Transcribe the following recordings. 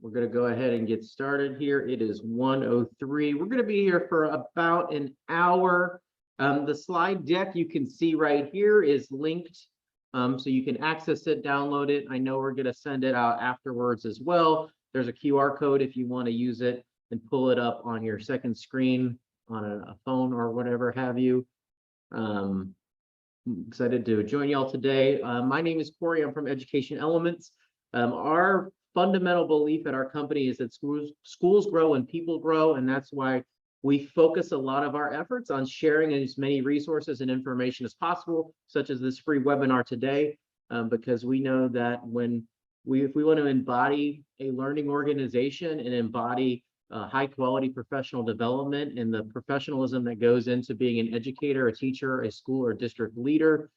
We're going to go ahead and get started here. It is 1:03. We're going to be here for about an hour. The slide deck you can see right here is linked, so you can access it, download it. I know we're going to send it out afterwards as well. There's a QR code if you want to use it and pull it up on your second screen on a phone or whatever have you. I'm excited to join y'all today. My name is Corey. I'm from Education Elements. Our fundamental belief at our company is that schools grow and people grow, and that's why we focus a lot of our efforts on sharing as many resources and information as possible, such as this free webinar today, because we know that if we want to embody a learning organization and embody high quality professional development and the professionalism that goes into being an educator, a teacher, a school or district leader,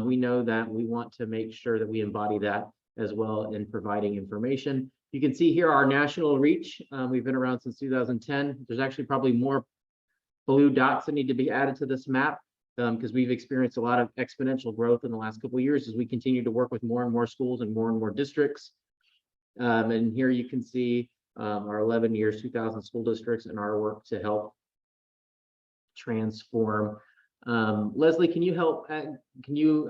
we know that we want to make sure that we embody that as well in providing information. You can see here our national reach. We've been around since 2010. There's actually probably more blue dots that need to be added to this map because we've experienced a lot of exponential growth in the last couple of years as we continue to work with more and more schools and more districts. And here you can see our 11 years, 2,000 school districts, and our work to help transform. Leslie, can you help? I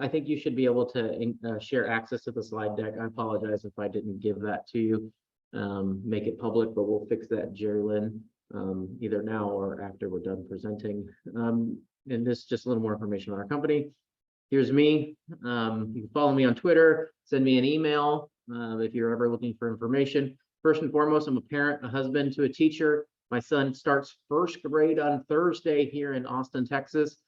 think you should be able to share access to the slide deck. I apologize if I didn't give that to you. Make it public, but we'll fix that, Jerry Lynn, either now or after we're done presenting. And this is just a little more information on our company. Here's me. You can follow me on Twitter, send me an email if you're ever looking for information. First and foremost, I'm a parent, a husband to a teacher. My son starts first grade on Thursday here in Austin, Texas.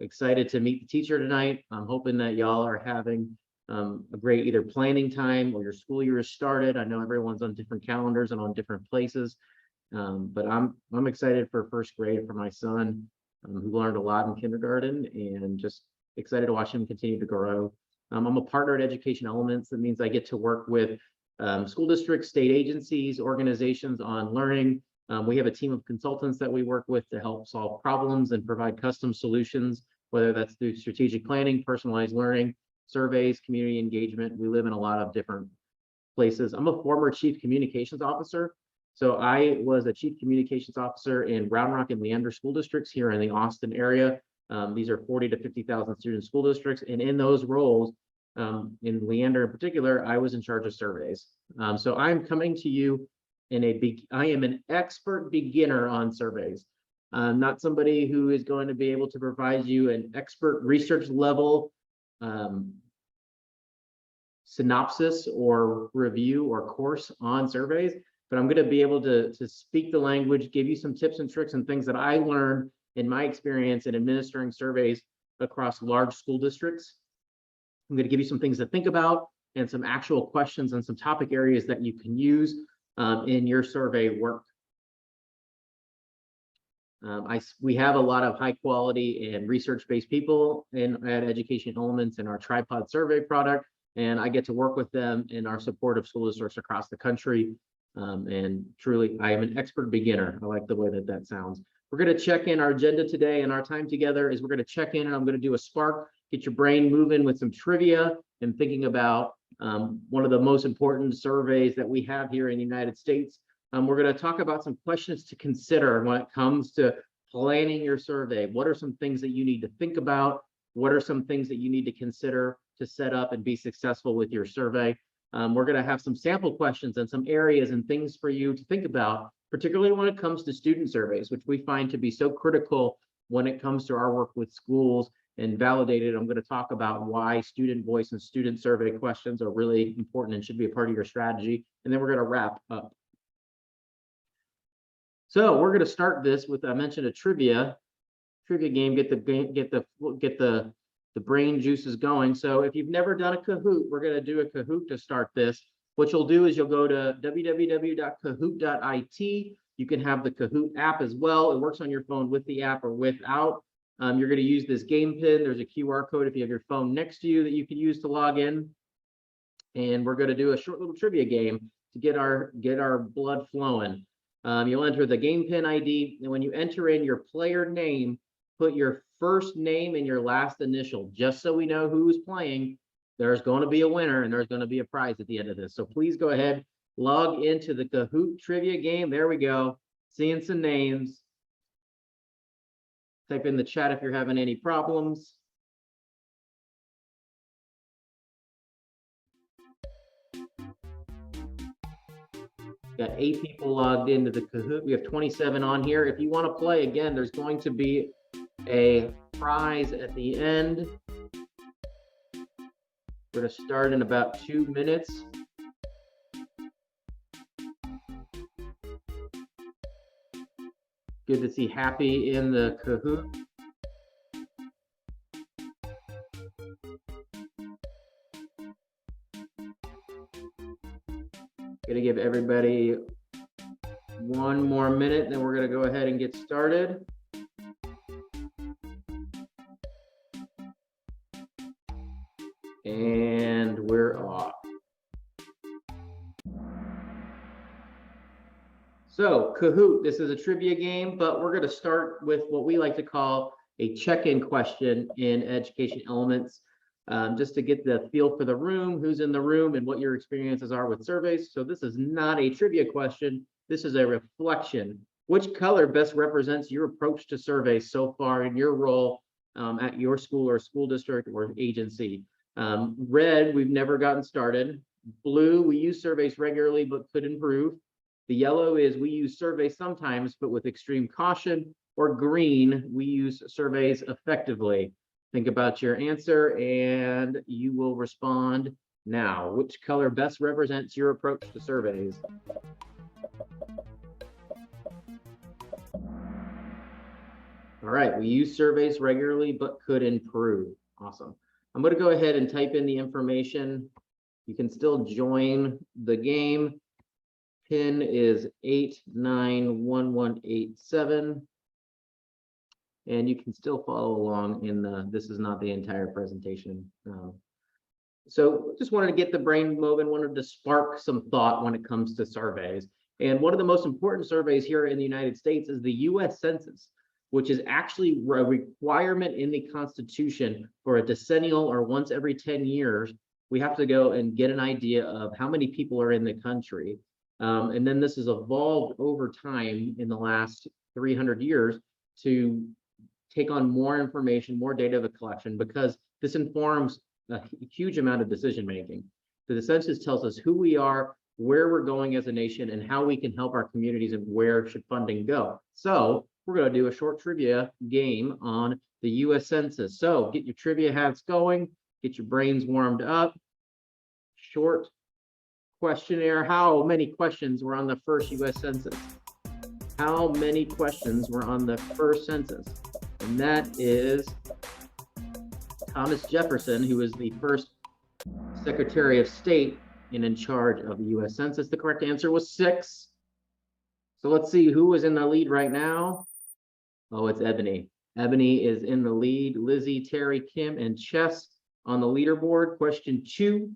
Excited to meet the teacher tonight. I'm hoping that y'all are having a great either planning time or your school year has started. I know everyone's on different calendars and on different places, but I'm excited for first grade for my son, who learned a lot in kindergarten, and just excited to watch him continue to grow. I'm a partner at Education Elements. That means I get to work with school districts, state agencies, organizations on learning. We have a team of consultants that we work with to help solve problems and provide custom solutions, whether that's through strategic planning, personalized learning, surveys, community engagement. We live in a lot of different places. I'm a former chief communications officer. So I was a chief communications officer in Round Rock and Leander school districts here in the Austin area. These are 40 to 50,000 student school districts. And in those roles, in Leander in particular, I was in charge of surveys. So I'm coming to you I am an expert beginner on surveys. Not somebody who is going to be able to provide you an expert research level synopsis or review or course on surveys, but I'm going to be able to speak the language, give you some tips and tricks and things that I learned in my experience in administering surveys across large school districts. I'm going to give you some things to think about and some actual questions and some topic areas that you can use in your survey work. We have a lot of high quality and research-based people at Education Elements in our tripod survey product, and I get to work with them in our support of school districts across the country. And truly, I am an expert beginner. I like the way that sounds. We're going to check in our agenda today, and our time together is we're going to check in, and I'm going to do a spark, get your brain moving with some trivia and thinking about one of the most important surveys that we have here in the United States. We're going to talk about some questions to consider when it comes to planning your survey. What are some things that you need to think about? What are some things that you need to consider to set up and be successful with your survey? We're going to have some sample questions and some areas and things for you to think about, particularly when it comes to student surveys, which we find to be so critical when it comes to our work with schools and validated. I'm going to talk about why student voice and student survey questions are really important and should be a part of your strategy. And then we're going to wrap up. So we're going to start this with, I mentioned a trivia game, get the brain juices going. So if you've never done a Kahoot, we're going to do a Kahoot to start this. What you'll do is you'll go to www.kahoot.it. You can have the Kahoot app as well. It works on your phone with the app or without. You're going to use this game pin. There's a QR code if you have your phone next to you that you can use to log in. And we're going to do a short little trivia game to get our blood flowing. You'll enter the game pin ID, and when you enter in your player name, put your first name and your last initial, just so we know who's playing. There's going to be a winner and there's going to be a prize at the end of this. So please go ahead, log into the Kahoot trivia game. There we go. Seeing some names. Type in the chat if you're having any problems. Got 8 people logged into the Kahoot. We have 27 on here. If you want to play, again, there's going to be a prize at the end. We're going to start in about 2 minutes. Good to see Happy in the Kahoot. Going to give everybody 1 more minute, then we're going to go ahead and get started. And we're off. So Kahoot, this is a trivia game, but we're going to start with what we like to call a check-in question in Education Elements, just to get the feel for the room, who's in the room, and what your experiences are with surveys. So this is not a trivia question. This is a reflection. Which color best represents your approach to surveys so far in your role at your school or school district or agency? Red, we've never gotten started. Blue, we use surveys regularly but could improve. The yellow is we use surveys sometimes but with extreme caution. Or green, we use surveys effectively. Think about your answer and you will respond now. Which color best represents your approach to surveys? All right, we use surveys regularly but could improve. Awesome. I'm going to go ahead and type in the information. You can still join the game. PIN is 891187. And you can still follow along in the, this is not the entire presentation. So just wanted to get the brain moving, wanted to spark some thought when it comes to surveys. And one of the most important surveys here in the United States is the US Census, which is actually a requirement in the Constitution for a decennial or once every 10 years. We have to go and get an idea of how many people are in the country. And then this has evolved over time in the last 300 years to take on more information, more data collection, because this informs a huge amount of decision making. So the census tells us who we are, where we're going as a nation, and how we can help our communities and where should funding go. So we're going to do a short trivia game on the US Census. So get your trivia hats going, get your brains warmed up. Short questionnaire. How many questions were on the first US Census? How many questions were on the first census? And that is Thomas Jefferson, who was the first Secretary of State and in charge of the US Census. The correct answer was 6. So let's see who is in the lead right now. Oh, it's Ebony. Ebony is in the lead. Lizzie, Terry, Kim, and Chess on the leaderboard. Question 2.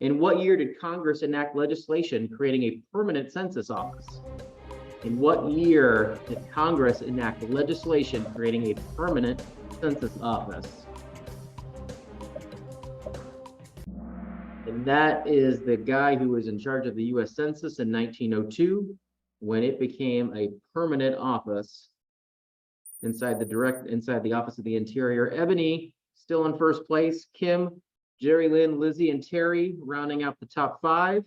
In what year did Congress enact legislation creating a permanent census office? In what year did Congress enact legislation creating a permanent census office? And that is the guy who was in charge of the US Census in 1902, when it became a permanent office inside the Office of the Interior. Ebony still in first place. Kim, Jerry Lynn, Lizzie, and Terry rounding out the top 5.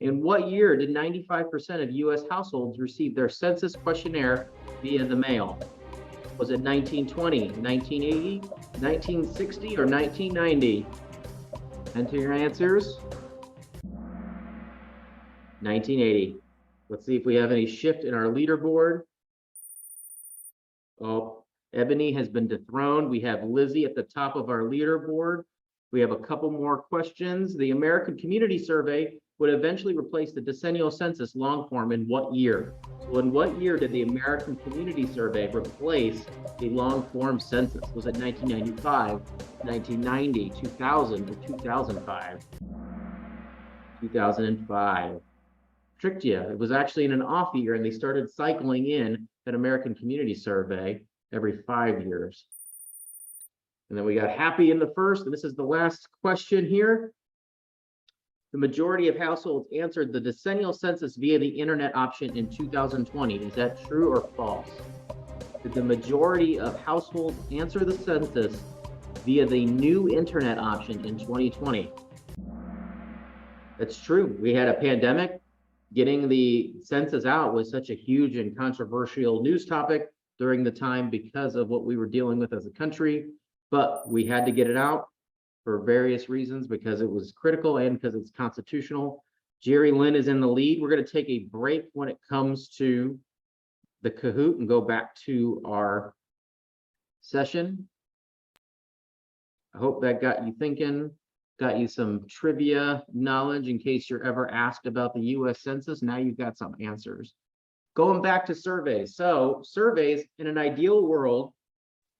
In what year did 95% of US households receive their census questionnaire via the mail? Was it 1920, 1980, 1960, or 1990? Enter your answers. 1980. Let's see if we have any shift in our leaderboard. Oh, Ebony has been dethroned. We have Lizzie at the top of our leaderboard. We have a couple more questions. The American Community Survey would eventually replace the decennial census long form in what year? So in what year did the American Community Survey replace the long form census? Was it 1995, 1990, 2000, or 2005? 2005. Tricked you. It was actually in an off year, and they started cycling in an American Community Survey every 5 years. And then we got Happy in the first, and this is the last question here. The majority of households answered the decennial census via the internet option in 2020. Is that true or false? Did the majority of households answer the census via the new internet option in 2020? That's true. We had a pandemic. Getting the census out was such a huge and controversial news topic during the time because of what we were dealing with as a country, but we had to get it out for various reasons, because it was critical and because it's constitutional. Jerry Lynn is in the lead. We're going to take a break when it comes to the Kahoot and go back to our session. I hope that got you thinking, got you some trivia knowledge in case you're ever asked about the US Census. Now you've got some answers. Going back to surveys. So surveys, in an ideal world,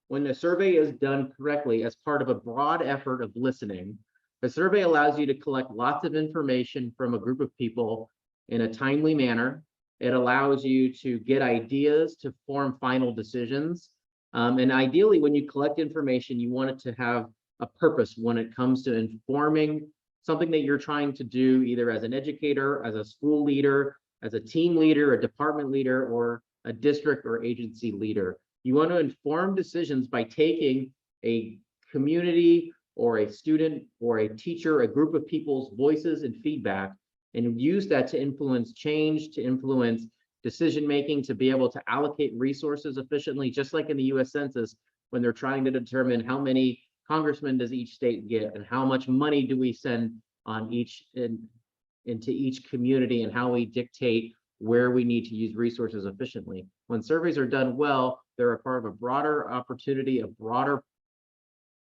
when the survey is done correctly as part of a broad effort of listening, the survey allows you to collect lots of information from a group of people in a timely manner. It allows you to get ideas to form final decisions. And ideally, when you collect information, you want it to have a purpose when it comes to informing something that you're trying to do, either as an educator, as a school leader, as a team leader, a department leader, or a district or agency leader. You want to inform decisions by taking a community or a student or a teacher, a group of people's voices and feedback, and use that to influence change, to influence decision-making, to be able to allocate resources efficiently, just like in the US Census, when they're trying to determine how many congressmen does each state get and how much money do we send on into each community, and how we dictate where we need to use resources efficiently. When surveys are done well, they're a part of a broader opportunity, a broader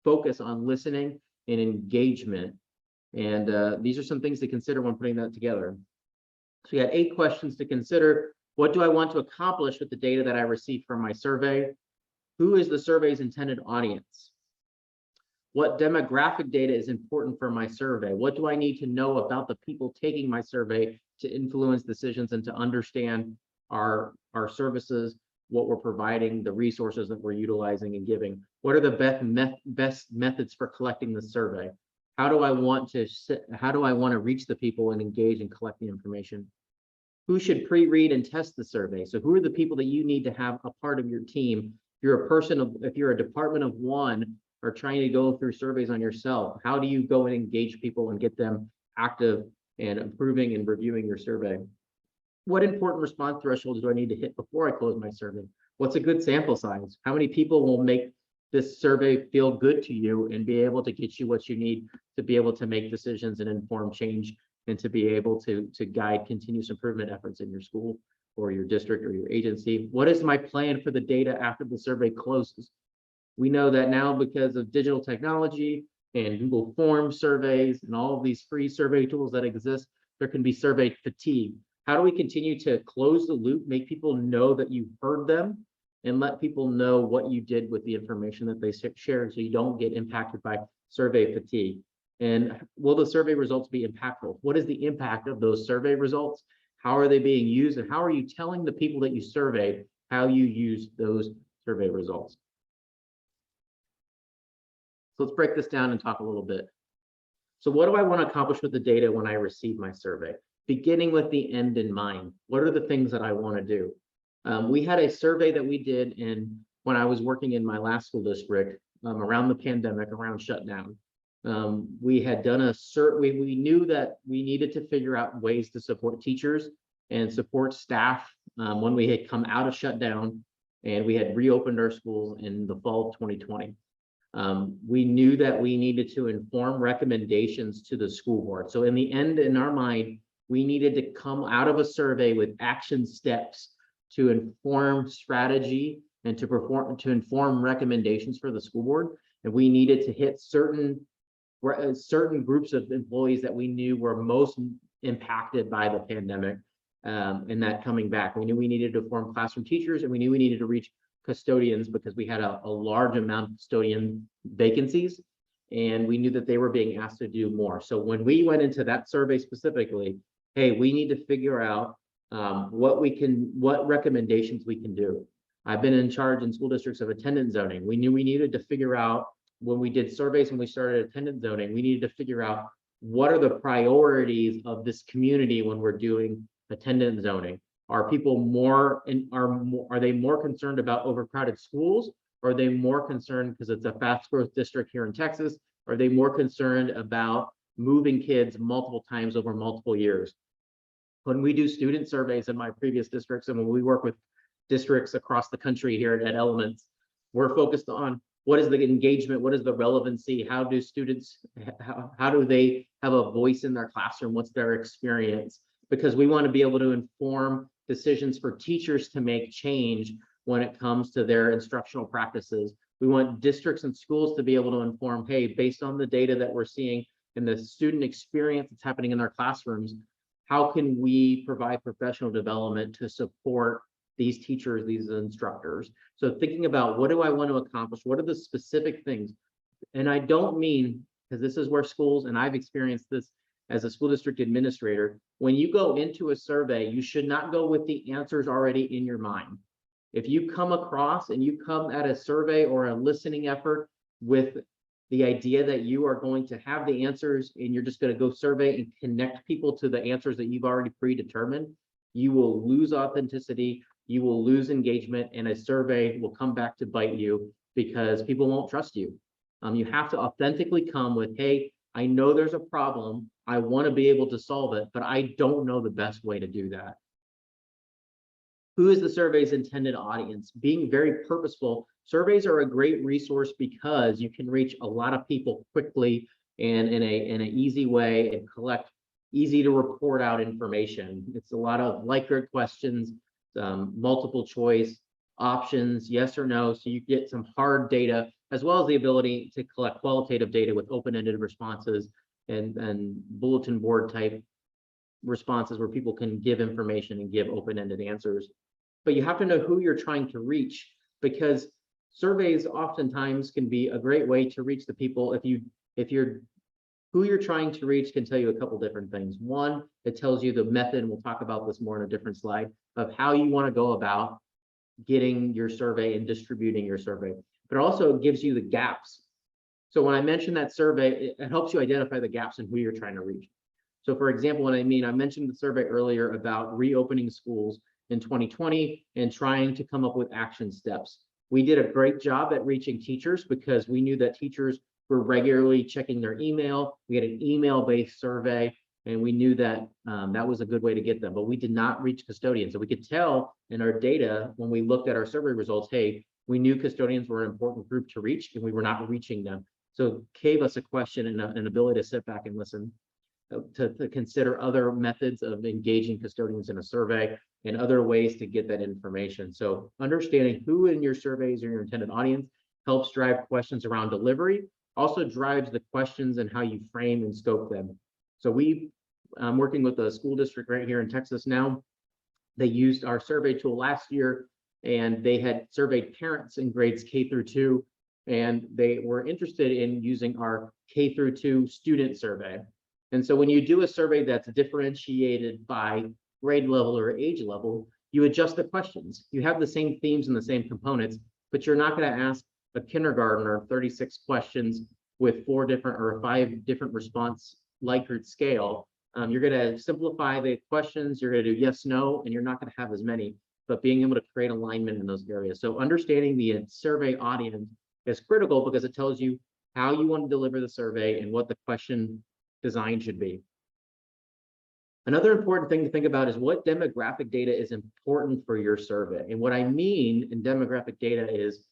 focus on listening and engagement. And these are some things to consider when putting that together. So we had 8 questions to consider. What do I want to accomplish with the data that I received from my survey? Who is the survey's intended audience? What demographic data is important for my survey? What do I need to know about the people taking my survey to influence decisions and to understand our services, what we're providing, the resources that we're utilizing and giving? What are the best methods for collecting the survey? How do I want to reach the people and engage and collect the information? Who should pre-read and test the survey? So who are the people that you need to have a part of your team? If you're a department of one, or trying to go through surveys on yourself, how do you go and engage people and get them active and improving and reviewing your survey? What important response thresholds do I need to hit before I close my survey? What's a good sample size? How many people will make this survey feel good to you and be able to get you what you need to be able to make decisions and inform change, and to be able to guide continuous improvement efforts in your school or your district or your agency? What is my plan for the data after the survey closes? We know that now, because of digital technology and Google Form surveys and all of these free survey tools that exist, there can be survey fatigue. How do we continue to close the loop, make people know that you heard them, and let people know what you did with the information that they shared, so you don't get impacted by survey fatigue? And will the survey results be impactful? What is the impact of those survey results? How are they being used? And how are you telling the people that you surveyed how you use those survey results? So let's break this down and talk a little bit. So what do I want to accomplish with the data when I receive my survey? Beginning with the end in mind. What are the things that I want to do? We had a survey that we did when I was working in my last school district around the pandemic, around shutdown. We had done we knew that we needed to figure out ways to support teachers and support staff when we had come out of shutdown and we had reopened our schools in the fall of 2020. We knew that we needed to inform recommendations to the school board. So in the end, in our mind, we needed to come out of a survey with action steps to inform strategy and to inform recommendations for the school board. And we needed to hit certain groups of employees that we knew were most impacted by the pandemic and that coming back. We knew we needed to form classroom teachers, and we knew we needed to reach custodians because we had a large amount of custodian vacancies, and we knew that they were being asked to do more. So when we went into that survey specifically, hey, we need to figure out what recommendations we can do. I've been in charge in school districts of attendance zoning. We knew we needed to figure out, when we did surveys, when we started attendance zoning, we needed to figure out what are the priorities of this community when we're doing attendance zoning? Are people are they more concerned about overcrowded schools? Or are they more concerned because it's a fast growth district here in Texas? Are they more concerned about moving kids multiple times over multiple years? When we do student surveys in my previous districts, and when we work with districts across the country here at Elements, we're focused on what is the engagement, what is the relevancy, how do students, how do they have a voice in their classroom, what's their experience? Because we want to be able to inform decisions for teachers to make change when it comes to their instructional practices. We want districts and schools to be able to inform, hey, based on the data that we're seeing and the student experience that's happening in their classrooms, how can we provide professional development to support these teachers, these instructors? So thinking about, what do I want to accomplish? What are the specific things? And I don't mean, because this is where schools, and I've experienced this as a school district administrator, when you go into a survey, you should not go with the answers already in your mind. If you come across and you come at a survey or a listening effort with the idea that you are going to have the answers and you're just going to go survey and connect people to the answers that you've already predetermined, you will lose authenticity, you will lose engagement, and a survey will come back to bite you because people won't trust you. You have to authentically come with, hey, I know there's a problem, I want to be able to solve it, but I don't know the best way to do that. Who is the survey's intended audience? Being very purposeful. Surveys are a great resource because you can reach a lot of people quickly and in an easy way and collect easy to report out information. It's a lot of Likert questions, multiple choice options, yes or no. So you get some hard data as well as the ability to collect qualitative data with open-ended responses and bulletin board type responses where people can give information and give open-ended answers. But you have to know who you're trying to reach, because surveys oftentimes can be a great way to reach the people. Who you're trying to reach can tell you a couple different things. One, it tells you the method, and we'll talk about this more in a different slide, of how you want to go about getting your survey and distributing your survey. But it also gives you the gaps. So when I mentioned that survey, it helps you identify the gaps in who you're trying to reach. So for example, I mentioned the survey earlier about reopening schools in 2020 and trying to come up with action steps. We did a great job at reaching teachers because we knew that teachers were regularly checking their email. We had an email-based survey, and we knew that that was a good way to get them, but we did not reach custodians. So we could tell in our data when we looked at our survey results, hey, we knew custodians were an important group to reach and we were not reaching them. So it gave us a question and an ability to sit back and listen, to consider other methods of engaging custodians in a survey and other ways to get that information. So understanding who in your surveys or your intended audience helps drive questions around delivery, also drives the questions and how you frame and scope them. So I'm working with a school district right here in Texas now. They used our survey tool last year, and they had surveyed parents in grades K-2, and they were interested in using our K-2 student survey. And so when you do a survey that's differentiated by grade level or age level, you adjust the questions. You have the same themes and the same components, but you're not going to ask a kindergartner 36 questions with 4 different or 5 different response Likert scale. You're going to simplify the questions, you're going to do yes, no, and you're not going to have as many, but being able to create alignment in those areas. So understanding the survey audience is critical because it tells you how you want to deliver the survey and what the question design should be. Another important thing to think about is what demographic data is important for your survey. And what I mean in demographic data is,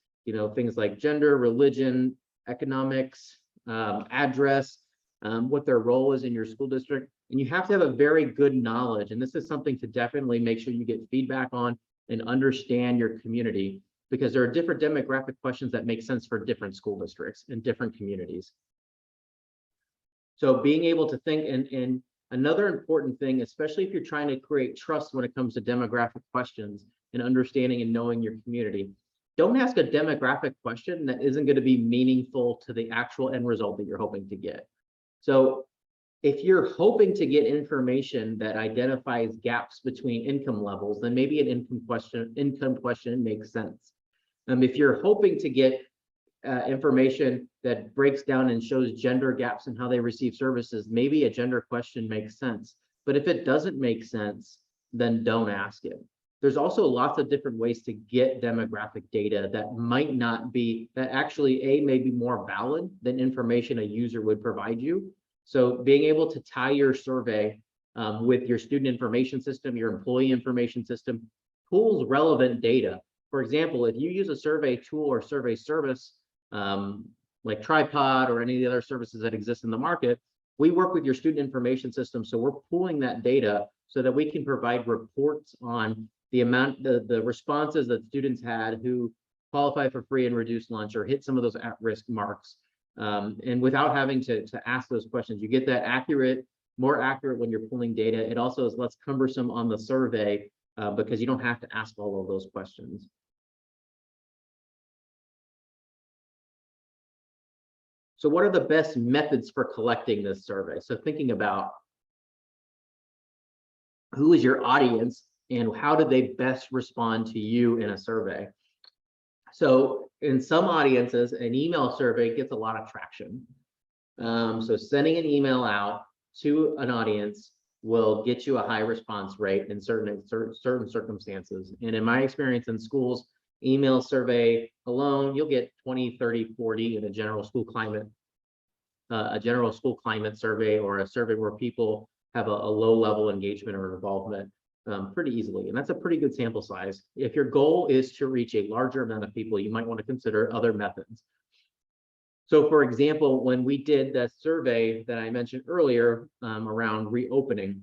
things like gender, religion, economics, address, what their role is in your school district. And you have to have a very good knowledge. And this is something to definitely make sure you get feedback on and understand your community, because there are different demographic questions that make sense for different school districts and different communities. So being able to think, and another important thing, especially if you're trying to create trust when it comes to demographic questions and understanding and knowing your community, don't ask a demographic question that isn't going to be meaningful to the actual end result that you're hoping to get. So if you're hoping to get information that identifies gaps between income levels, then maybe an income question makes sense. If you're hoping to get information that breaks down and shows gender gaps in how they receive services, maybe a gender question makes sense. But if it doesn't make sense, then don't ask it. There's also lots of different ways to get demographic data that might not be, that actually may be more valid than information a user would provide you. So being able to tie your survey with your student information system, your employee information system, pulls relevant data. For example, if you use a survey tool or survey service, like Tripod or any of the other services that exist in the market, we work with your student information system. So we're pulling that data so that we can provide reports on the amount, the responses that students had who qualify for free and reduced lunch or hit some of those at-risk marks. And without having to ask those questions, you get that accurate, more accurate when you're pulling data. It also is less cumbersome on the survey because you don't have to ask all of those questions. So what are the best methods for collecting this survey? So thinking about who is your audience and how do they best respond to you in a survey? So in some audiences, an email survey gets a lot of traction. So sending an email out to an audience will get you a high response rate in certain circumstances. And in my experience in schools, email survey alone, you'll get 20, 30, 40 in a general school climate survey, or a survey where people have a low level engagement or involvement pretty easily. And that's a pretty good sample size. If your goal is to reach a larger amount of people, you might want to consider other methods. So for example, when we did the survey that I mentioned earlier around reopening,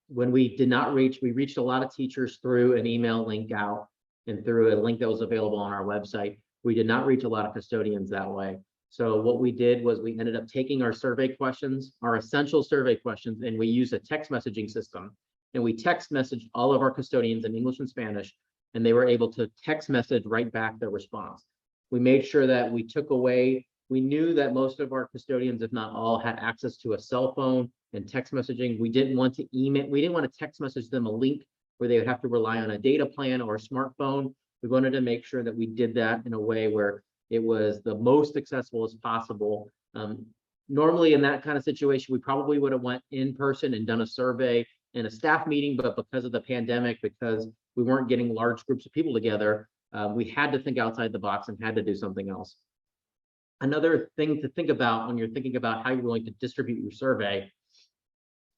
when we did not reach, we reached a lot of teachers through an email link out and through a link that was available on our website. We did not reach a lot of custodians that way. So what we did was we ended up taking our survey questions, our essential survey questions, and we used a text messaging system. And we text messaged all of our custodians in English and Spanish, and they were able to text message right back their response. We made sure that we took away, we knew that most of our custodians, if not all, had access to a cell phone and text messaging. We didn't want to email, we didn't want to text message them a link where they would have to rely on a data plan or a smartphone. We wanted to make sure that we did that in a way where it was the most accessible as possible. Normally in that kind of situation, we probably would have went in person and done a survey in a staff meeting, but because of the pandemic, because we weren't getting large groups of people together, we had to think outside the box and had to do something else. Another thing to think about when you're thinking about how you're going to distribute your survey,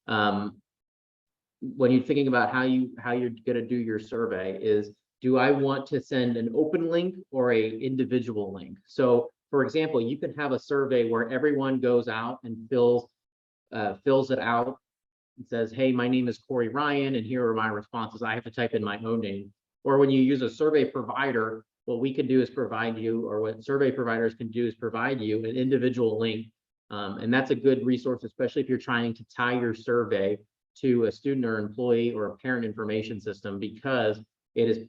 when you're thinking about how you're going to do your survey is, do I want to send an open link or a individual link? So for example, you can have a survey where everyone goes out and fills it out and says, hey, my name is Corey Ryan, and here are my responses. I have to type in my own name. Or when you use a survey provider, what we can do is provide you, or what survey providers can do is provide you an individual link. And that's a good resource, especially if you're trying to tie your survey to a student or employee or a parent information system, because it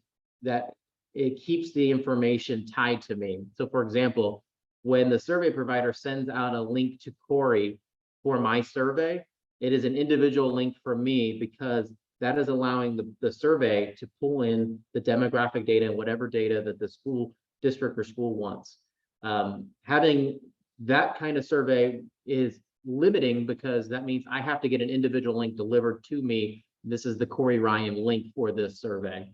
keeps the information tied to me. So for example, when the survey provider sends out a link to Corey for my survey, it is an individual link for me, because that is allowing the survey to pull in the demographic data and whatever data that the school district or school wants. Having that kind of survey is limiting, because that means I have to get an individual link delivered to me. This is the Corey Ryan link for this survey.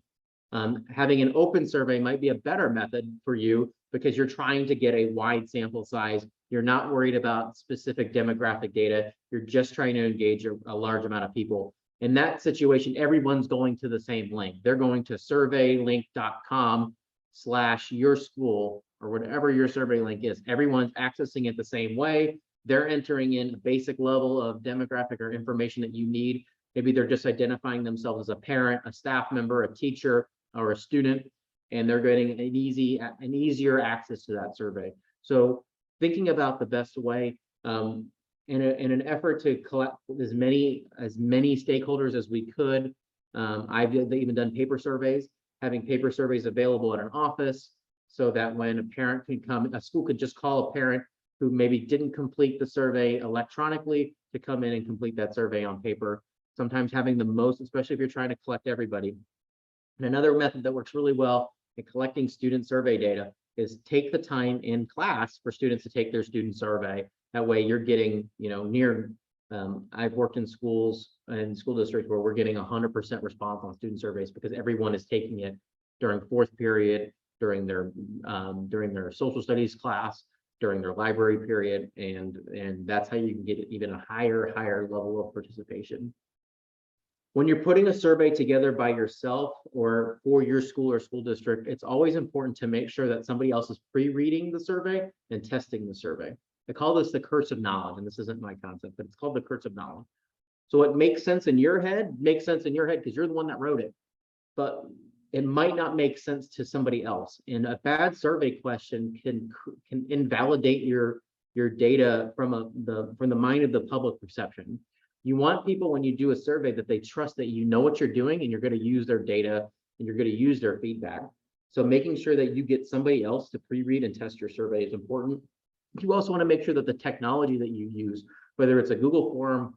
Having an open survey might be a better method for you, because you're trying to get a wide sample size. You're not worried about specific demographic data. You're just trying to engage a large amount of people. In that situation, everyone's going to the same link. They're going to surveylink.com/yourschool, or whatever your survey link is. Everyone's accessing it the same way. They're entering in a basic level of demographic or information that you need. Maybe they're just identifying themselves as a parent, a staff member, a teacher, or a student, and they're getting an easier access to that survey. So thinking about the best way, in an effort to collect as many stakeholders as we could. I've even done paper surveys, having paper surveys available at an office, so that when a parent can come, a school could just call a parent who maybe didn't complete the survey electronically to come in and complete that survey on paper. Sometimes having the most, especially if you're trying to collect everybody. And another method that works really well in collecting student survey data is take the time in class for students to take their student survey. That way you're getting, near, I've worked in schools and school districts where we're getting 100% response on student surveys because everyone is taking it during fourth period, during their social studies class, during their library period, and that's how you can get even a higher level of participation. When you're putting a survey together by yourself or for your school or school district, it's always important to make sure that somebody else is pre-reading the survey and testing the survey. I call this the curse of knowledge, and this isn't my concept, but it's called the curse of knowledge. So it makes sense in your head, because you're the one that wrote it, but it might not make sense to somebody else. And a bad survey question can invalidate your data from the mind of the public perception. You want people, when you do a survey, that they trust that you know what you're doing and you're going to use their data and you're going to use their feedback. So making sure that you get somebody else to pre-read and test your survey is important. You also want to make sure that the technology that you use, whether it's a Google form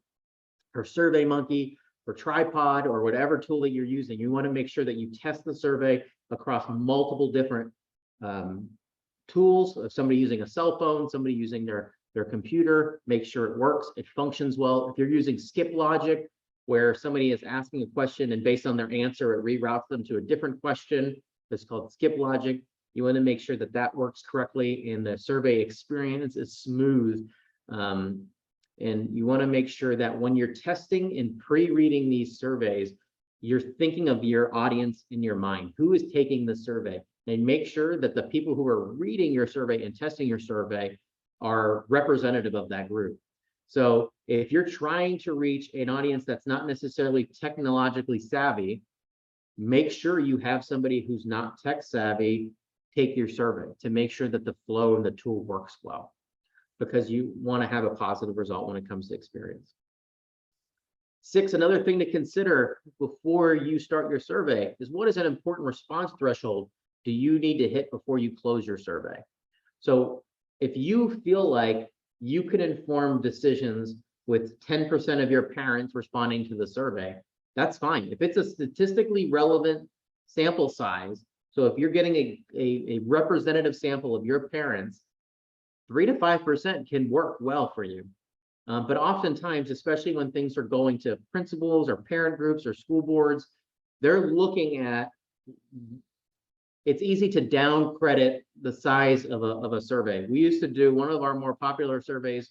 or SurveyMonkey or Tripod or whatever tool that you're using, you want to make sure that you test the survey across multiple different tools. If somebody using a cell phone, somebody using their computer, make sure it works, it functions well. If you're using skip logic, where somebody is asking a question and based on their answer, it reroutes them to a different question, it's called skip logic. You want to make sure that that works correctly and the survey experience is smooth. And you want to make sure that when you're testing and pre-reading these surveys, you're thinking of your audience in your mind. Who is taking the survey? And make sure that the people who are reading your survey and testing your survey are representative of that group. So if you're trying to reach an audience that's not necessarily technologically savvy, make sure you have somebody who's not tech savvy take your survey to make sure that the flow and the tool works well, because you want to have a positive result when it comes to experience. 6, another thing to consider before you start your survey is, what is an important response threshold do you need to hit before you close your survey? So if you feel like you can inform decisions with 10% of your parents responding to the survey, that's fine. If it's a statistically relevant sample size, so if you're getting a representative sample of your parents, 3 to 5% can work well for you. But oftentimes, especially when things are going to principals or parent groups or school boards, they're looking at, it's easy to down credit the size of a survey. We used to do, one of our more popular surveys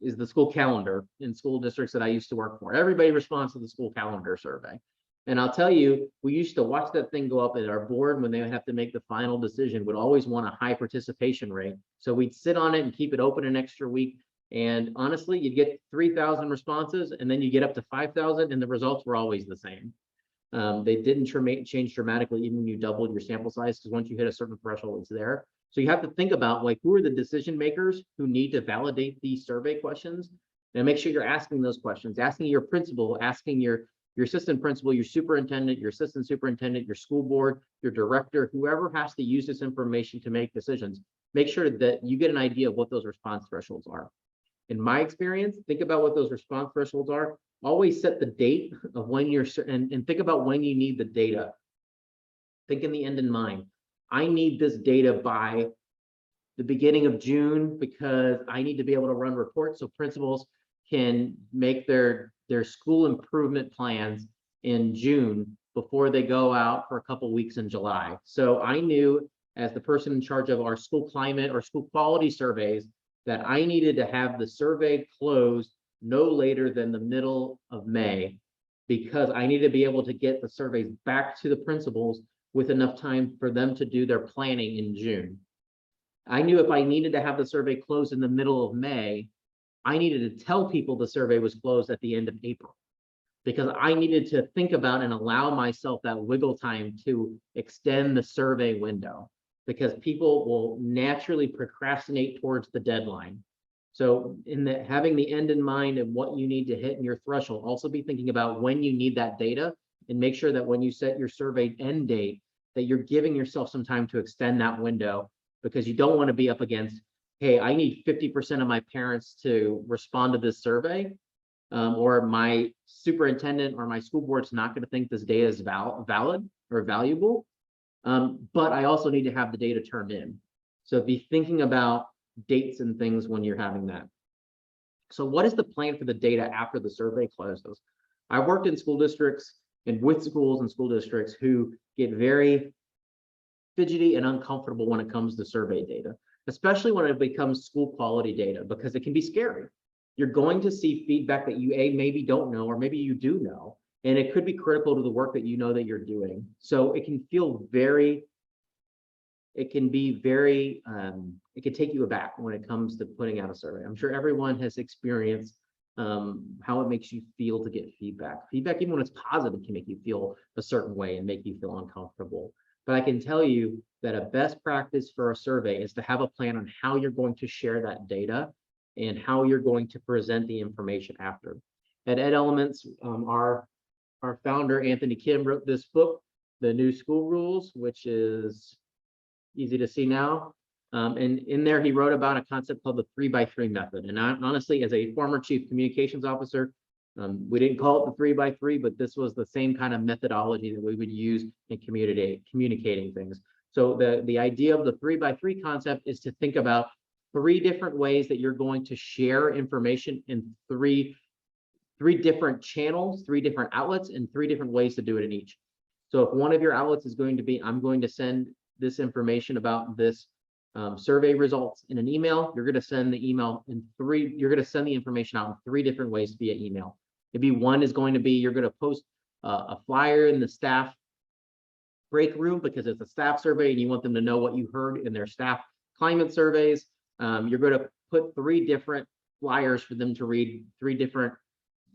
is the school calendar in school districts that I used to work for. Everybody responds to the school calendar survey. And I'll tell you, we used to watch that thing go up, and our board, when they would have to make the final decision, would always want a high participation rate. So we'd sit on it and keep it open an extra week. And honestly, you'd get 3,000 responses, and then you get up to 5,000, and the results were always the same. They didn't change dramatically even when you doubled your sample size, because once you hit a certain threshold, it's there. So you have to think about, like, who are the decision makers who need to validate these survey questions, and make sure you're asking those questions, asking your principal, asking your assistant principal, your superintendent, your assistant superintendent, your school board, your director, whoever has to use this information to make decisions. Make sure that you get an idea of what those response thresholds are. In my experience, think about what those response thresholds are. Always set the date of when you're, and think about when you need the data. Think in the end in mind. I need this data by the beginning of June because I need to be able to run reports so principals can make their school improvement plans in June before they go out for a couple weeks in July. So I knew, as the person in charge of our school climate or school quality surveys, that I needed to have the survey closed no later than the middle of May, because I need to be able to get the surveys back to the principals with enough time for them to do their planning in June. I knew if I needed to have the survey closed in the middle of May, I needed to tell people the survey was closed at the end of April, because I needed to think about and allow myself that wiggle time to extend the survey window, because people will naturally procrastinate towards the deadline. So having the end in mind and what you need to hit in your threshold, also be thinking about when you need that data, and make sure that when you set your survey end date, that you're giving yourself some time to extend that window, because you don't want to be up against, hey, I need 50% of my parents to respond to this survey, or my superintendent or my school board's not going to think this data is valid or valuable. But I also need to have the data turned in. So be thinking about dates and things when you're having that. So what is the plan for the data after the survey closes? I worked in school districts and with schools and school districts who get very fidgety and uncomfortable when it comes to survey data, especially when it becomes school quality data, because it can be scary. You're going to see feedback that you maybe don't know, or maybe you do know, and it could be critical to the work that you know that you're doing. So it can feel very, it can be very, it can take you aback when it comes to putting out a survey. I'm sure everyone has experienced how it makes you feel to get feedback. Feedback, even when it's positive, can make you feel a certain way and make you feel uncomfortable. But I can tell you that a best practice for a survey is to have a plan on how you're going to share that data and how you're going to present the information after. At Ed Elements, our founder, Anthony Kim, wrote this book, The New School Rules, which is easy to see now. And in there, he wrote about a concept called the 3x3 method. And honestly, as a former chief communications officer, we didn't call it the 3x3, but this was the same kind of methodology that we would use in communicating things. So the idea of the 3x3 concept is to think about 3 different ways that you're going to share information in three different channels, 3 different outlets, and 3 different ways to do it in each. So if one of your outlets is going to be, I'm going to send this information about this survey results in an email, you're going to send the email in 3, you're going to send the information out in 3 different ways via email. Maybe one is going to be, you're going to post a flyer in the staff break room because it's a staff survey and you want them to know what you heard in their staff climate surveys. You're going to put 3 different flyers for them to read, 3 different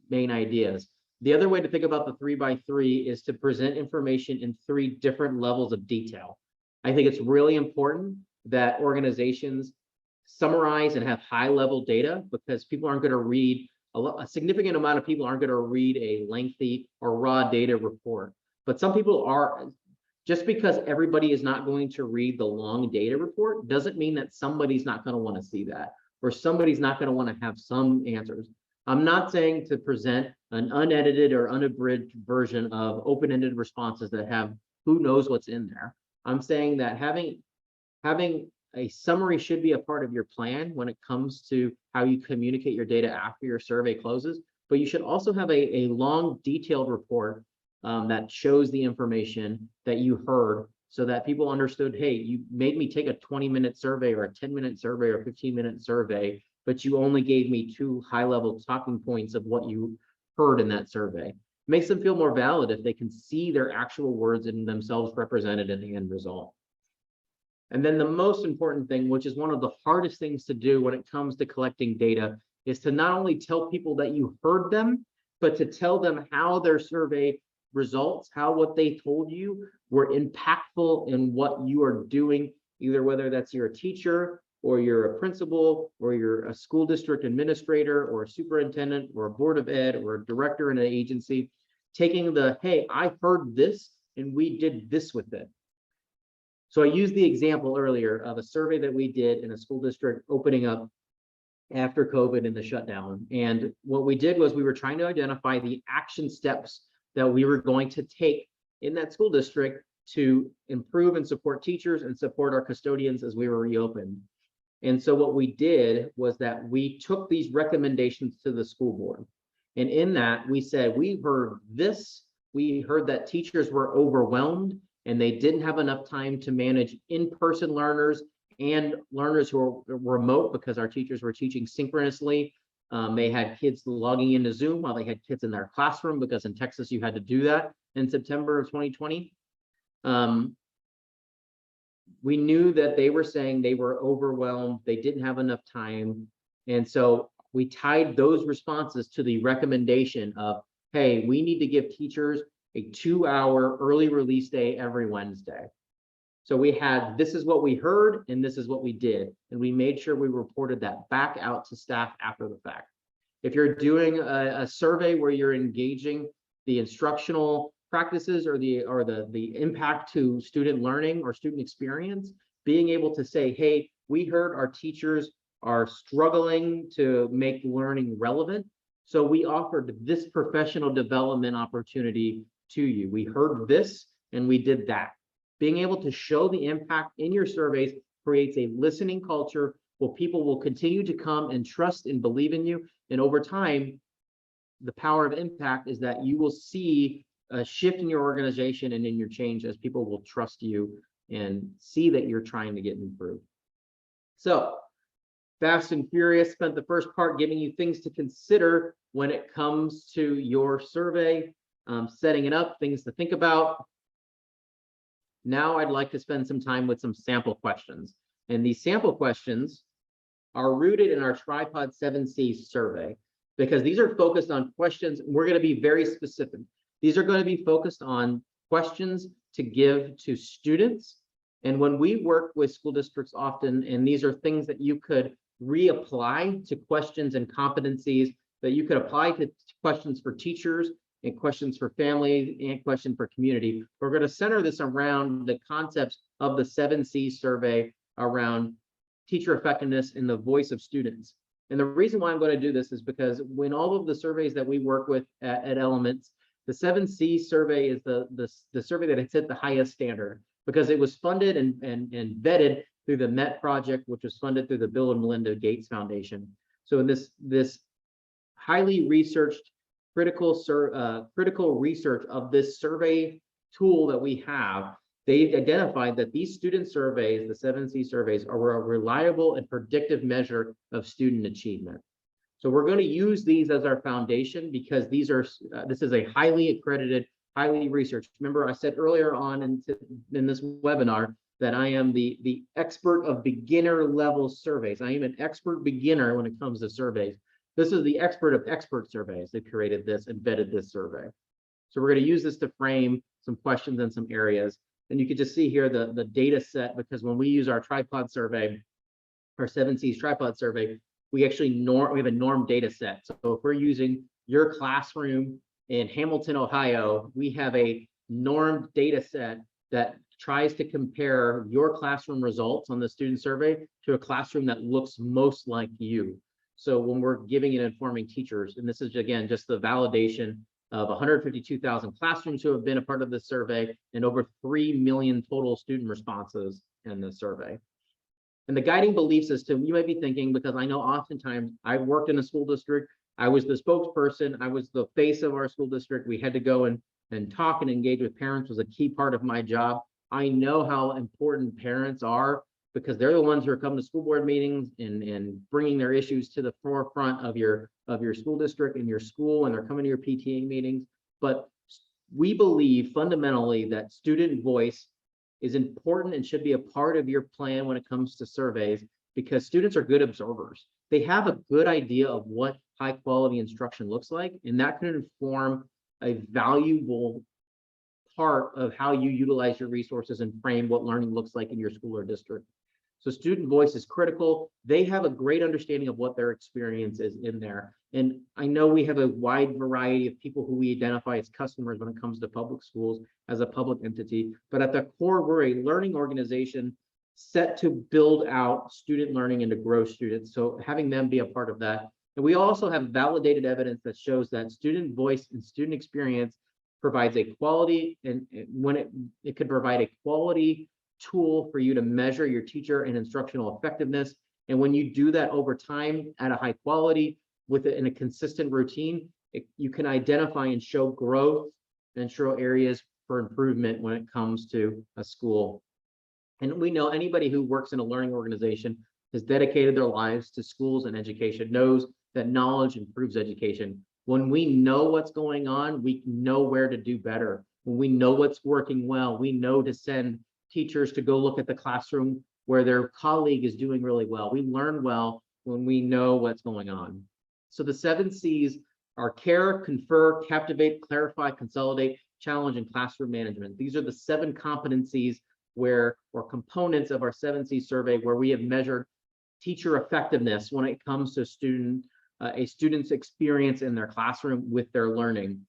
main ideas. The other way to think about the 3x3 is to present information in 3 different levels of detail. I think it's really important that organizations summarize and have high-level data, because people aren't going to read, a significant amount of people aren't going to read a lengthy or raw data report. But some people are. Just because everybody is not going to read the long data report doesn't mean that somebody's not going to want to see that, or somebody's not going to want to have some answers. I'm not saying to present an unedited or unabridged version of open-ended responses that have who knows what's in there. I'm saying that having a summary should be a part of your plan when it comes to how you communicate your data after your survey closes, but you should also have a long, detailed report that shows the information that you heard, so that people understood, hey, you made me take a 20-minute survey or a 10-minute survey or a 15-minute survey, but you only gave me 2 high-level talking points of what you heard in that survey. It makes them feel more valid if they can see their actual words in themselves represented in the end result. And then the most important thing, which is one of the hardest things to do when it comes to collecting data, is to not only tell people that you heard them, but to tell them how their survey results, how what they told you were impactful in what you are doing, either whether that's you're a teacher or you're a principal or you're a school district administrator or a superintendent or a board of ed or a director in an agency, taking the, hey, I heard this and we did this with it. So I used the example earlier of a survey that we did in a school district opening up after COVID and the shutdown. And what we did was we were trying to identify the action steps that we were going to take in that school district to improve and support teachers and support our custodians as we were reopened. And so what we did was that we took these recommendations to the school board. And in that, we said, we heard this, we heard that teachers were overwhelmed and they didn't have enough time to manage in-person learners and learners who are remote, because our teachers were teaching synchronously. They had kids logging into Zoom while they had kids in their classroom, because in Texas, you had to do that in September of 2020. We knew that they were saying they were overwhelmed, they didn't have enough time. And so we tied those responses to the recommendation of, hey, we need to give teachers a 2-hour early release day every Wednesday. So we had, this is what we heard and this is what we did. And we made sure we reported that back out to staff after the fact. If you're doing a survey where you're engaging the instructional practices or the impact to student learning or student experience, being able to say, hey, we heard our teachers are struggling to make learning relevant, so we offered this professional development opportunity to you. We heard this and we did that. Being able to show the impact in your surveys creates a listening culture where people will continue to come and trust and believe in you. And over time, the power of impact is that you will see a shift in your organization and in your change as people will trust you and see that you're trying to get improved. So, fast and furious, spent the first part giving you things to consider when it comes to your survey, setting it up, things to think about. Now I'd like to spend some time with some sample questions. And these sample questions are rooted in our Tripod 7C survey, because these are focused on questions. We're going to be very specific. These are going to be focused on questions to give to students. And when we work with school districts often, and these are things that you could reapply to questions and competencies that you could apply to questions for teachers and questions for families and question for community. We're going to center this around the concepts of the 7C survey around teacher effectiveness and the voice of students. And the reason why I'm going to do this is because when all of the surveys that we work with at Elements, the 7C survey is the survey that has hit the highest standard, because it was funded and vetted through the MET project, which was funded through the Bill and Melinda Gates Foundation. So in this highly researched critical research of this survey tool that we have, they identified that these student surveys, the 7C surveys, are a reliable and predictive measure of student achievement. So we're going to use these as our foundation, because these are this is a highly accredited, highly researched. Remember, I said earlier on in this webinar that I am the expert of beginner level surveys. I am an expert beginner when it comes to surveys. This is the expert of expert surveys that created this, embedded this survey. So we're going to use this to frame some questions in some areas. And you can just see here the data set, because when we use our tripod survey, our 7C's tripod survey, we actually we have a norm data set. So if we're using your classroom in Hamilton, Ohio, we have a norm data set that tries to compare your classroom results on the student survey to a classroom that looks most like you. So when we're giving and informing teachers, and this is again just the validation of 152,000 classrooms who have been a part of this survey and over 3 million total student responses in this survey. And the guiding belief system, you might be thinking, because I know oftentimes I worked in a school district, I was the spokesperson, I was the face of our school district. We had to go and talk and engage with parents was a key part of my job. I know how important parents are, because they're the ones who are coming to school board meetings and bringing their issues to the forefront of your school district and your school, and they're coming to your PTA meetings. But we believe fundamentally that student voice is important and should be a part of your plan when it comes to surveys, because students are good observers. They have a good idea of what high quality instruction looks like, and that can inform a valuable part of how you utilize your resources and frame what learning looks like in your school or district. So student voice is critical. They have a great understanding of what their experience is in there. And I know we have a wide variety of people who we identify as customers when it comes to public schools as a public entity, but at the core, we're a learning organization set to build out student learning and to grow students. So having them be a part of that. And we also have validated evidence that shows that student voice and student experience provides a quality, and when it could provide a quality tool for you to measure your teacher and instructional effectiveness. And when you do that over time at a high quality with it in a consistent routine, you can identify and show growth and show areas for improvement when it comes to a school. And we know anybody who works in a learning organization has dedicated their lives to schools and education, knows that knowledge improves education. When we know what's going on, we know where to do better. When we know what's working well, we know to send teachers to go look at the classroom where their colleague is doing really well. We learn well when we know what's going on. So the 7 C's are care, confer, captivate, clarify, consolidate, challenge, and classroom management. These are the 7 competencies or components of our 7C survey where we have measured teacher effectiveness when it comes to a student's experience in their classroom with their learning.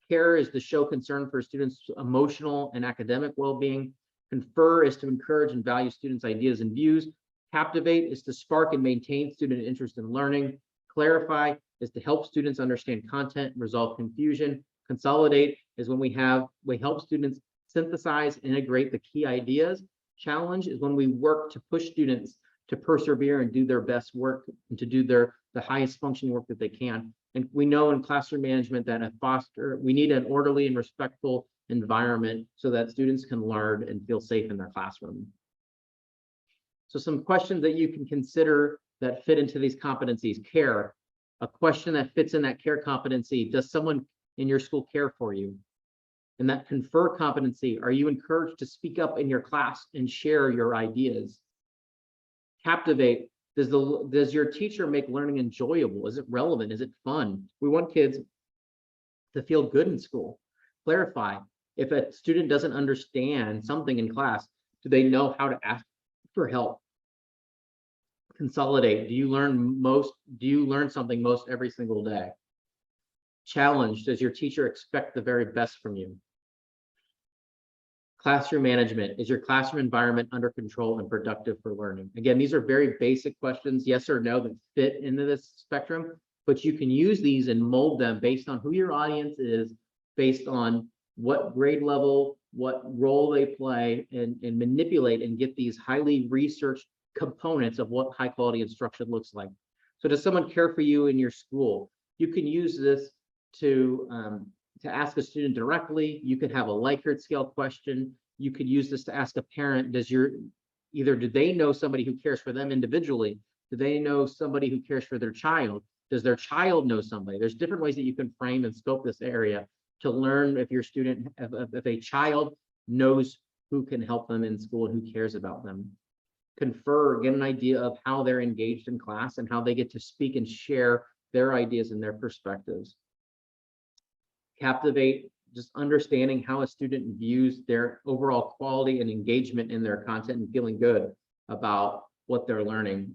Care is to show concern for students' emotional and academic well-being. Confer is to encourage and value students' ideas and views. Captivate is to spark and maintain student interest in learning. Clarify is to help students understand content and resolve confusion. Consolidate is when we help students synthesize, integrate the key ideas. Challenge is when we work to push students to persevere and do their best work and to do the highest functioning work that they can. And we know in classroom management that we need an orderly and respectful environment so that students can learn and feel safe in their classroom. So some questions that you can consider that fit into these competencies. Care. A question that fits in that care competency. Does someone in your school care for you? And that confer competency. Are you encouraged to speak up in your class and share your ideas? Captivate. Does your teacher make learning enjoyable? Is it relevant? Is it fun? We want kids to feel good in school. Clarify. If a student doesn't understand something in class, do they know how to ask for help? Consolidate. Do you learn something most every single day? Challenge. Does your teacher expect the very best from you? Classroom management. Is your classroom environment under control and productive for learning? Again, these are very basic questions, yes or no, that fit into this spectrum, but you can use these and mold them based on who your audience is, based on what grade level, what role they play, and manipulate and get these highly researched components of what high quality instruction looks like. So does someone care for you in your school? You can use this to ask a student directly. You could have a Likert scale question. You could use this to ask a parent, do they know somebody who cares for them individually? Do they know somebody who cares for their child? Does their child know somebody? There's different ways that you can frame and scope this area to learn if your student, if a child knows who can help them in school and who cares about them. Confer, get an idea of how they're engaged in class and how they get to speak and share their ideas and their perspectives. Captivate, just understanding how a student views their overall quality and engagement in their content and feeling good about what they're learning.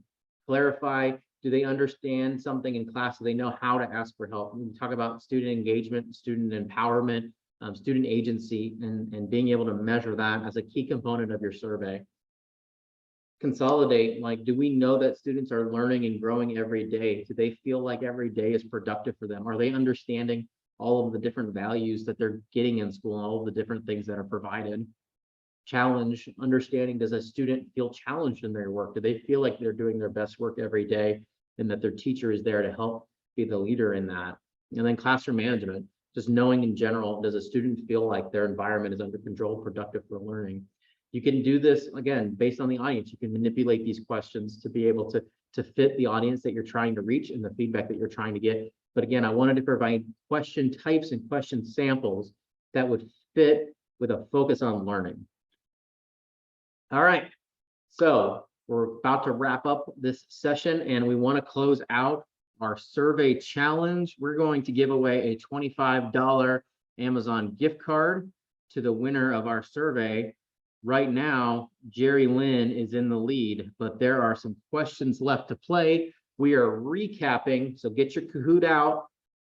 Clarify, do they understand something in class? Do they know how to ask for help? We talk about student engagement, student empowerment, student agency, and being able to measure that as a key component of your survey. Consolidate, like, do we know that students are learning and growing every day? Do they feel like every day is productive for them? Are they understanding all of the different values that they're getting in school and all of the different things that are provided? Challenge, understanding, does a student feel challenged in their work? Do they feel like they're doing their best work every day and that their teacher is there to help be the leader in that? And then classroom management, just knowing in general, does a student feel like their environment is under control, productive for learning? You can do this, again, based on the audience. You can manipulate these questions to be able to fit the audience that you're trying to reach and the feedback that you're trying to get. But again, I wanted to provide question types and question samples that would fit with a focus on learning. All right, so we're about to wrap up this session and we want to close out our survey challenge. We're going to give away a $25 Amazon gift card to the winner of our survey. Right now, Jerry Lynn is in the lead, but there are some questions left to play. We are recapping, so get your Kahoot out.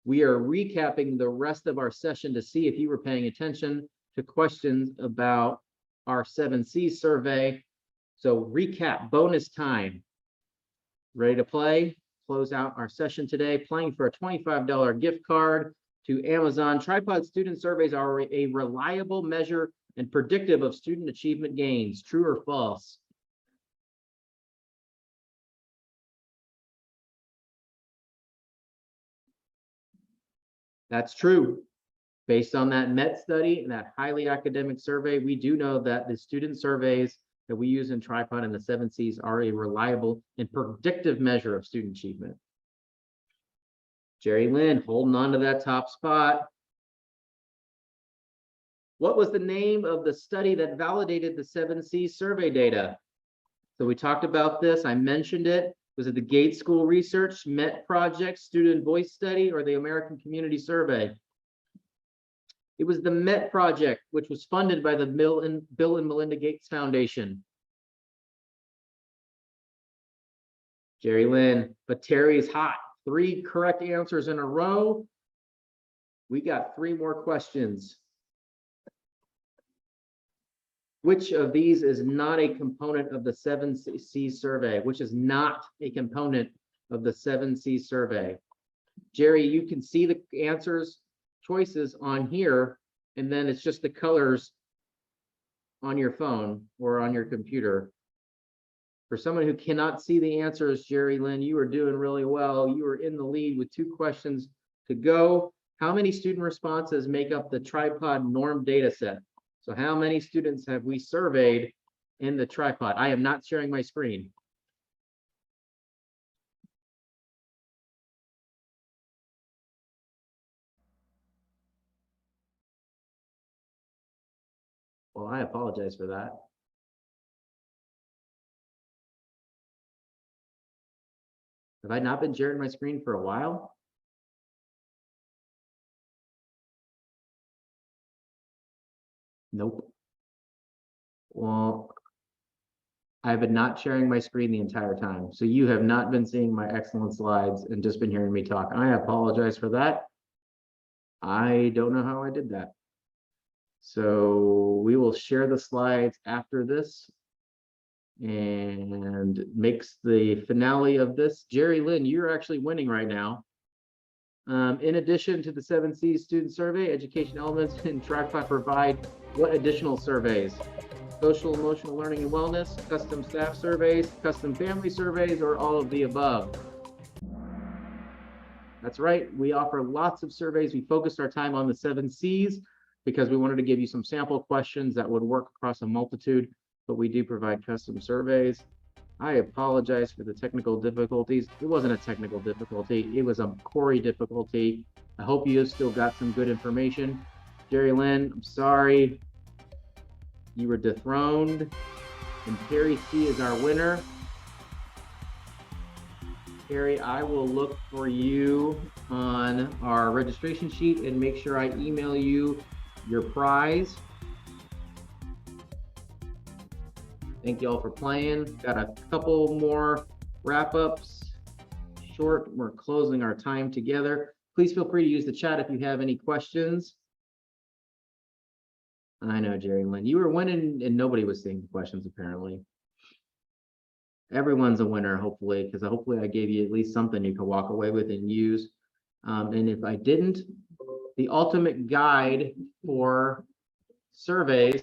We are recapping the rest of our session to see if you were paying attention to questions about our 7C survey. So recap, bonus time. Ready to play? Close out our session today, playing for a $25 gift card to Amazon. Tripod student surveys are a reliable measure and predictive of student achievement gains. True or false? That's true. Based on that MET study and that highly academic survey, we do know that the student surveys that we use in Tripod and the 7Cs are a reliable and predictive measure of student achievement. Jerry Lynn holding on to that top spot. What was the name of the study that validated the 7C survey data? So we talked about this, I mentioned it. Was it the Gates School Research, MET Project, Student Voice Study, or the American Community Survey? It was the MET Project, which was funded by the Bill and Melinda Gates Foundation. Jerry Lynn, but Terry's hot. 3 correct answers in a row. We got 3 more questions. Which of these is not a component of the 7C survey? Which is not a component of the 7C survey? Jerry, you can see the answers, choices on here, and then it's just the colors on your phone or on your computer. For someone who cannot see the answers, Jerry Lynn, you are doing really well. You are in the lead with 2 questions to go. How many student responses make up the tripod norm data set? So how many students have we surveyed in the tripod? I am not sharing my screen. Well, I apologize for that. Have I not been sharing my screen for a while? Nope. Well, I've been not sharing my screen the entire time. So you have not been seeing my excellent slides and just been hearing me talk. I apologize for that. I don't know how I did that. So we will share the slides after this and makes the finale of this. Jerry Lynn, you're actually winning right now. In addition to the 7 C's student survey, education elements and tripod provide what additional surveys? Social, emotional learning and wellness, custom staff surveys, custom family surveys, or all of the above? That's right. We offer lots of surveys. We focused our time on the 7 C's because we wanted to give you some sample questions that would work across a multitude, but we do provide custom surveys. I apologize for the technical difficulties. It wasn't a technical difficulty. It was a Corey difficulty. I hope you still got some good information. Jerry Lynn, I'm sorry. You were dethroned. And Terry C is our winner. Terry, I will look for you on our registration sheet and make sure I email you your prize. Thank you all for playing. Got a couple more wrap-ups. Short, we're closing our time together. Please feel free to use the chat if you have any questions. I know, Jerry Lynn, you were winning and nobody was seeing the questions apparently. Everyone's a winner, hopefully, because hopefully I gave you at least something you can walk away with and use. And if I didn't, the ultimate guide for surveys,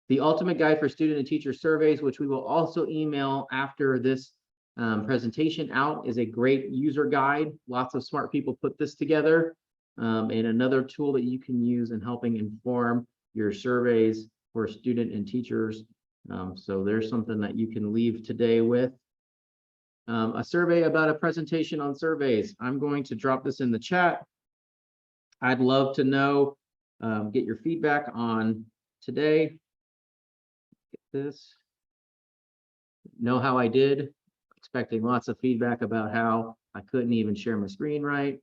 the ultimate guide for student and teacher surveys, which we will also email after this presentation out, is a great user guide. Lots of smart people put this together. And another tool that you can use in helping inform your surveys for student and teachers. So there's something that you can leave today with. A survey about a presentation on surveys. I'm going to drop this in the chat. I'd love to know, get your feedback on today. Get this. Know how I did. Expecting lots of feedback about how I couldn't even share my screen right.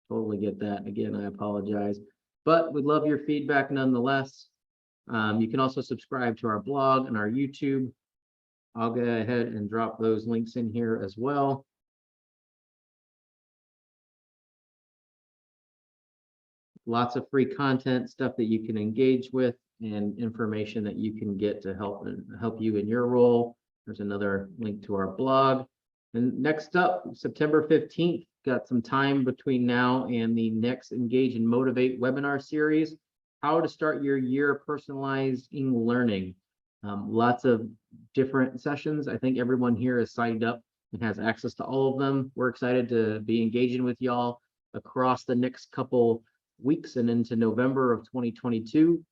Totally get that. Again, I apologize, but we love your feedback nonetheless. You can also subscribe to our blog and our YouTube. I'll go ahead and drop those links in here as well. Lots of free content, stuff that you can engage with, and information that you can get to help you in your role. There's another link to our blog. And next up, September 15th, got some time between now and the next Engage and Motivate webinar series, how to start your year personalizing learning. Lots of different sessions. I think everyone here is signed up and has access to all of them. We're excited to be engaging with y'all across the next couple weeks and into November of 2022.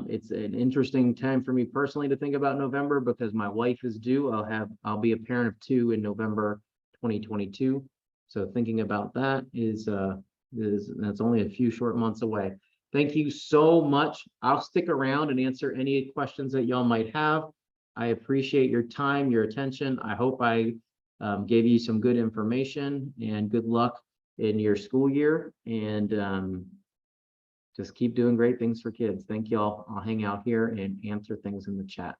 It's an interesting time for me personally to think about November because my wife is due. I'll be a parent of 2 in November 2022. So thinking about that that's only a few short months away. Thank you so much. I'll stick around and answer any questions that y'all might have. I appreciate your time, your attention. I hope I gave you some good information, and good luck in your school year, and just keep doing great things for kids. Thank y'all. I'll hang out here and answer things in the chat.